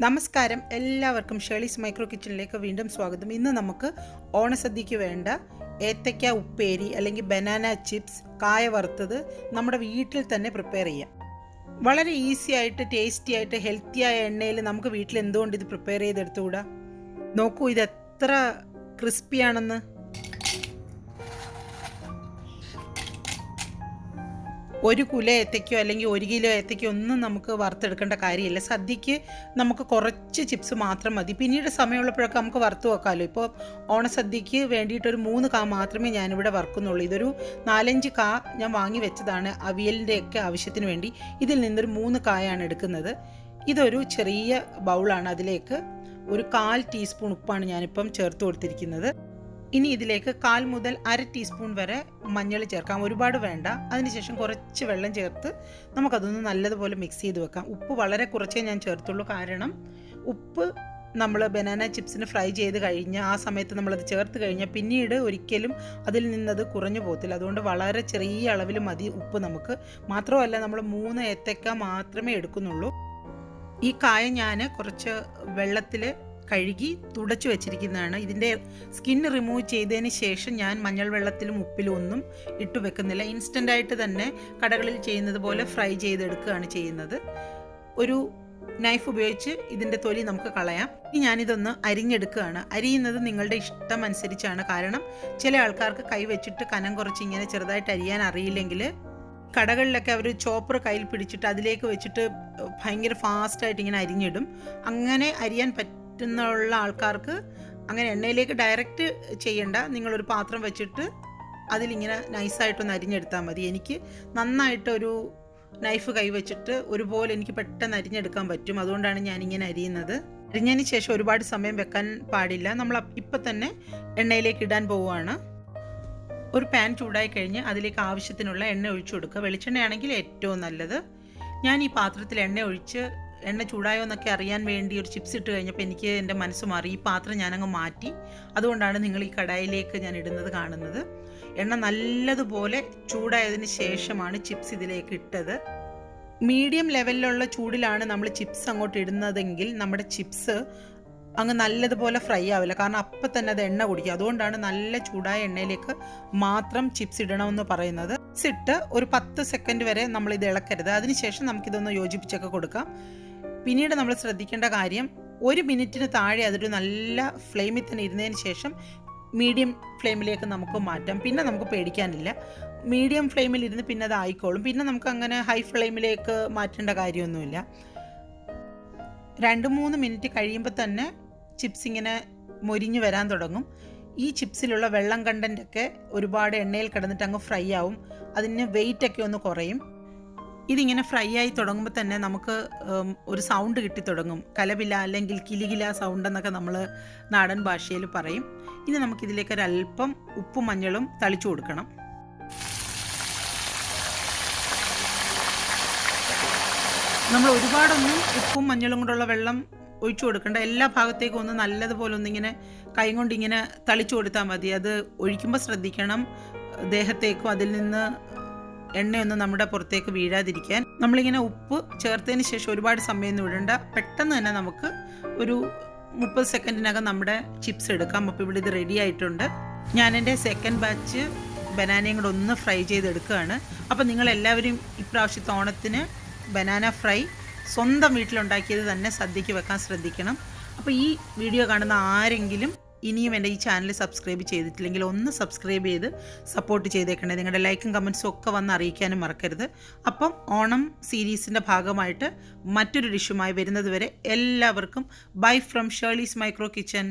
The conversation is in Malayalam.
നമസ്കാരം എല്ലാവർക്കും ഷേളീസ് മൈക്രോ കിച്ചണിലേക്ക് വീണ്ടും സ്വാഗതം. ഇന്ന് നമുക്ക് ഓണസദ്യക്ക് വേണ്ട ഏത്തയ്ക്ക ഉപ്പേരി അല്ലെങ്കിൽ ബനാന ചിപ്സ് കായ വറുത്തത് നമ്മുടെ വീട്ടിൽ തന്നെ പ്രിപ്പയർ ചെയ്യാം. വളരെ ഈസി ആയിട്ട് ടേസ്റ്റി ആയിട്ട് ഹെൽത്തിയായ എണ്ണയിൽ നമുക്ക് വീട്ടിൽ എന്തുകൊണ്ട് ഇത് പ്രിപ്പയർ ചെയ്തെടുത്തുകൂടാ? നോക്കൂ, ഇത് എത്ര ക്രിസ്പിയാണെന്ന്. ഒരു കുല ഏത്തയ്ക്കോ അല്ലെങ്കിൽ 1 കിലോ ഏത്തയ്ക്കോ ഒന്നും നമുക്ക് വറുത്തെടുക്കേണ്ട കാര്യമില്ല. സദ്യക്ക് നമുക്ക് കുറച്ച് ചിപ്സ് മാത്രം മതി. പിന്നീട് സമയമുള്ളപ്പോഴൊക്കെ നമുക്ക് വറുത്ത് വെക്കാമല്ലോ. ഇപ്പോൾ ഓണസദ്യക്ക് വേണ്ടിയിട്ടൊരു 3 കാ മാത്രമേ ഞാനിവിടെ വറുക്കുന്നുള്ളൂ. ഇതൊരു 4-5 കാ ഞാൻ വാങ്ങി വെച്ചതാണ് അവിയലിൻ്റെയൊക്കെ ആവശ്യത്തിന് വേണ്ടി. ഇതിൽ നിന്നൊരു 3 കായാണ് എടുക്കുന്നത്. ഇതൊരു ചെറിയ ബൗളാണ്. അതിലേക്ക് ഒരു 1/4 ടീസ്പൂൺ ഉപ്പാണ് ഞാനിപ്പം ചേർത്ത് കൊടുത്തിരിക്കുന്നത്. ഇനി ഇതിലേക്ക് 1/4 മുതൽ 1/2 ടീസ്പൂൺ വരെ മഞ്ഞൾ ചേർക്കാം. ഒരുപാട് വേണ്ട. അതിനുശേഷം കുറച്ച് വെള്ളം ചേർത്ത് നമുക്കതൊന്ന് നല്ലതുപോലെ മിക്സ് ചെയ്ത് വെക്കാം. ഉപ്പ് വളരെ കുറച്ചേ ഞാൻ ചേർത്തുള്ളൂ. കാരണം ഉപ്പ് നമ്മൾ ബനാന ചിപ്സിന് ഫ്രൈ ചെയ്ത് കഴിഞ്ഞാൽ ആ സമയത്ത് നമ്മളത് ചേർത്ത് കഴിഞ്ഞാൽ പിന്നീട് ഒരിക്കലും അതിൽ നിന്നത് കുറഞ്ഞു പോകത്തില്ല. അതുകൊണ്ട് വളരെ ചെറിയ അളവിൽ മതി ഉപ്പ് നമുക്ക്. മാത്രമല്ല, നമ്മൾ 3 ഏത്തയ്ക്ക മാത്രമേ എടുക്കുന്നുള്ളൂ. ഈ കായ ഞാൻ കുറച്ച് വെള്ളത്തിൽ കഴുകി തുടച്ചു വെച്ചിരിക്കുന്നതാണ്. ഇതിൻ്റെ സ്കിൻ റിമൂവ് ചെയ്തതിന് ശേഷം ഞാൻ മഞ്ഞൾ വെള്ളത്തിലും ഉപ്പിലും ഒന്നും ഇട്ട് വെക്കുന്നില്ല. ഇൻസ്റ്റൻ്റായിട്ട് തന്നെ കടകളിൽ ചെയ്യുന്നത് പോലെ ഫ്രൈ ചെയ്തെടുക്കുകയാണ് ചെയ്യുന്നത്. ഒരു നൈഫ് ഉപയോഗിച്ച് ഇതിൻ്റെ തൊലി നമുക്ക് കളയാം. ഇനി ഞാനിതൊന്ന് അരിഞ്ഞെടുക്കുകയാണ്. അരിയുന്നത് നിങ്ങളുടെ ഇഷ്ടം അനുസരിച്ചാണ്. കാരണം ചില ആൾക്കാർക്ക് കൈ വെച്ചിട്ട് കനം കുറച്ച് ഇങ്ങനെ ചെറുതായിട്ട് അരിയാൻ അറിയില്ലെങ്കിൽ കടകളിലൊക്കെ അവർ ചോപ്പർ കയ്യിൽ പിടിച്ചിട്ട് അതിലേക്ക് വെച്ചിട്ട് ഭയങ്കര ഫാസ്റ്റായിട്ട് ഇങ്ങനെ അരിഞ്ഞിടും. അങ്ങനെ അരിയാൻ പറ്റുന്നുള്ള ആൾക്കാർക്ക് അങ്ങനെ എണ്ണയിലേക്ക് ഡയറക്റ്റ് ചെയ്യണ്ട. നിങ്ങളൊരു പാത്രം വെച്ചിട്ട് അതിലിങ്ങനെ നൈസായിട്ടൊന്ന് അരിഞ്ഞെടുത്താൽ മതി. എനിക്ക് നന്നായിട്ടൊരു നൈഫ് കൈവച്ചിട്ട് ഒരുപോലെ എനിക്ക് പെട്ടെന്ന് അരിഞ്ഞെടുക്കാൻ പറ്റും. അതുകൊണ്ടാണ് ഞാനിങ്ങനെ അരിയുന്നത്. അരിഞ്ഞതിന് ശേഷം ഒരുപാട് സമയം വെക്കാൻ പാടില്ല. നമ്മൾ ഇപ്പം തന്നെ എണ്ണയിലേക്ക് ഇടാൻ പോവുകയാണ്. ഒരു പാൻ ചൂടായി കഴിഞ്ഞ് അതിലേക്ക് ആവശ്യത്തിനുള്ള എണ്ണ ഒഴിച്ചു കൊടുക്കുക. വെളിച്ചെണ്ണയാണെങ്കിൽ ഏറ്റവും നല്ലത്. ഞാൻ ഈ പാത്രത്തിൽ എണ്ണ ഒഴിച്ച് എണ്ണ ചൂടായോ എന്നൊക്കെ അറിയാൻ വേണ്ടി ഒരു ചിപ്സ് ഇട്ട് കഴിഞ്ഞപ്പോൾ എനിക്ക് എൻ്റെ മനസ്സ് മാറി. ഈ പാത്രം ഞാനങ്ങ് മാറ്റി. അതുകൊണ്ടാണ് നിങ്ങൾ ഈ കടായിലേക്ക് ഞാൻ ഇടുന്നത് കാണുന്നത്. എണ്ണ നല്ലതുപോലെ ചൂടായതിന് ശേഷമാണ് ചിപ്സ് ഇതിലേക്ക് ഇട്ടത്. മീഡിയം ലെവലിലുള്ള ചൂടിലാണ് നമ്മൾ ചിപ്സ് അങ്ങോട്ട് ഇടുന്നതെങ്കിൽ നമ്മുടെ ചിപ്സ് അങ്ങ് നല്ലതുപോലെ ഫ്രൈ ആവില്ല. കാരണം അപ്പം തന്നെ അത് എണ്ണ കുടിക്കും. അതുകൊണ്ടാണ് നല്ല ചൂടായ എണ്ണയിലേക്ക് മാത്രം ചിപ്സ് ഇടണമെന്ന് പറയുന്നത്. ചിപ്സ് ഇട്ട് ഒരു 10 സെക്കൻഡ് വരെ നമ്മളിത് ഇളക്കരുത്. അതിനുശേഷം നമുക്കിതൊന്ന് യോജിപ്പിച്ചൊക്കെ കൊടുക്കാം. പിന്നീട് നമ്മൾ ശ്രദ്ധിക്കേണ്ട കാര്യം, 1 മിനിറ്റിന് താഴെ അതൊരു നല്ല ഫ്ലെയിമിൽ തന്നെ ഇരുന്നതിന് ശേഷം മീഡിയം ഫ്ലെയിമിലേക്ക് നമുക്ക് മാറ്റാം. പിന്നെ നമുക്ക് പേടിക്കാനില്ല. മീഡിയം ഫ്ലെയിമിൽ ഇരുന്ന് പിന്നെ അത് ആയിക്കോളും. പിന്നെ നമുക്ക് അങ്ങനെ ഹൈ ഫ്ലെയിമിലേക്ക് മാറ്റേണ്ട കാര്യമൊന്നുമില്ല. 2-3 മിനിറ്റ് കഴിയുമ്പോൾ തന്നെ ചിപ്സ് ഇങ്ങനെ മൊരിഞ്ഞ് വരാൻ തുടങ്ങും. ഈ ചിപ്സിലുള്ള വെള്ളം കണ്ടൻ്റൊക്കെ ഒരുപാട് എണ്ണയിൽ കിടന്നിട്ട് അങ്ങ് ഫ്രൈ ആവും. അതിന് വെയിറ്റൊക്കെ ഒന്ന് കുറയും. ഇതിങ്ങനെ ഫ്രൈ ആയി തുടങ്ങുമ്പോൾ തന്നെ നമുക്ക് ഒരു സൗണ്ട് കിട്ടി തുടങ്ങും. കലപില അല്ലെങ്കിൽ കിലികില സൗണ്ട് എന്നൊക്കെ നമ്മൾ നാടൻ ഭാഷയിൽ പറയും. ഇനി നമുക്കിതിലേക്ക് ഒരല്പം ഉപ്പും മഞ്ഞളും തളിച്ചു കൊടുക്കണം. നമ്മൾ ഒരുപാടൊന്നും ഉപ്പും മഞ്ഞളും കൊണ്ടുള്ള വെള്ളം ഒഴിച്ചു കൊടുക്കേണ്ട. എല്ലാ ഭാഗത്തേക്കും ഒന്ന് നല്ലതുപോലെ ഒന്നിങ്ങനെ കൈ കൊണ്ടിങ്ങനെ തളിച്ചു കൊടുത്താൽ മതി. അത് ഒഴിക്കുമ്പോൾ ശ്രദ്ധിക്കണം, ദേഹത്തേക്കും അതിൽ നിന്ന് എണ്ണയൊന്നും നമ്മുടെ പുറത്തേക്ക് വീഴാതിരിക്കാൻ. നമ്മളിങ്ങനെ ഉപ്പ് ചേർത്തതിന് ശേഷം ഒരുപാട് സമയമൊന്നും ഇടണ്ട. പെട്ടെന്ന് തന്നെ നമുക്ക് ഒരു 30 സെക്കൻഡിനകം നമ്മുടെ ചിപ്സ് എടുക്കാം. അപ്പോൾ ഇവിടെ ഇത് റെഡി ആയിട്ടുണ്ട്. ഞാൻ എൻ്റെ സെക്കൻഡ് ബാച്ച് ബനാനയും കൂടെ ഒന്ന് ഫ്രൈ ചെയ്തെടുക്കുകയാണ്. അപ്പോൾ നിങ്ങളെല്ലാവരും ഇപ്രാവശ്യത്തെ ഓണത്തിന് ബനാന ഫ്രൈ സ്വന്തം വീട്ടിലുണ്ടാക്കിയത് തന്നെ സദ്യക്ക് വെക്കാൻ ശ്രദ്ധിക്കണം. അപ്പോൾ ഈ വീഡിയോ കാണുന്ന ആരെങ്കിലും ഇനിയും എൻ്റെ ഈ ചാനൽ സബ്സ്ക്രൈബ് ചെയ്തിട്ടില്ലെങ്കിൽ ഒന്ന് സബ്സ്ക്രൈബ് ചെയ്ത് സപ്പോർട്ട് ചെയ്തേക്കണേ. നിങ്ങളുടെ ലൈക്കും കമൻസും ഒക്കെ വന്ന് അറിയിക്കാനും മറക്കരുത്. അപ്പം ഓണം സീരീസിൻ്റെ ഭാഗമായിട്ട് മറ്റൊരു ഡിഷുമായി വരുന്നത് വരെ എല്ലാവർക്കും bye from Shirley's micro kitchen.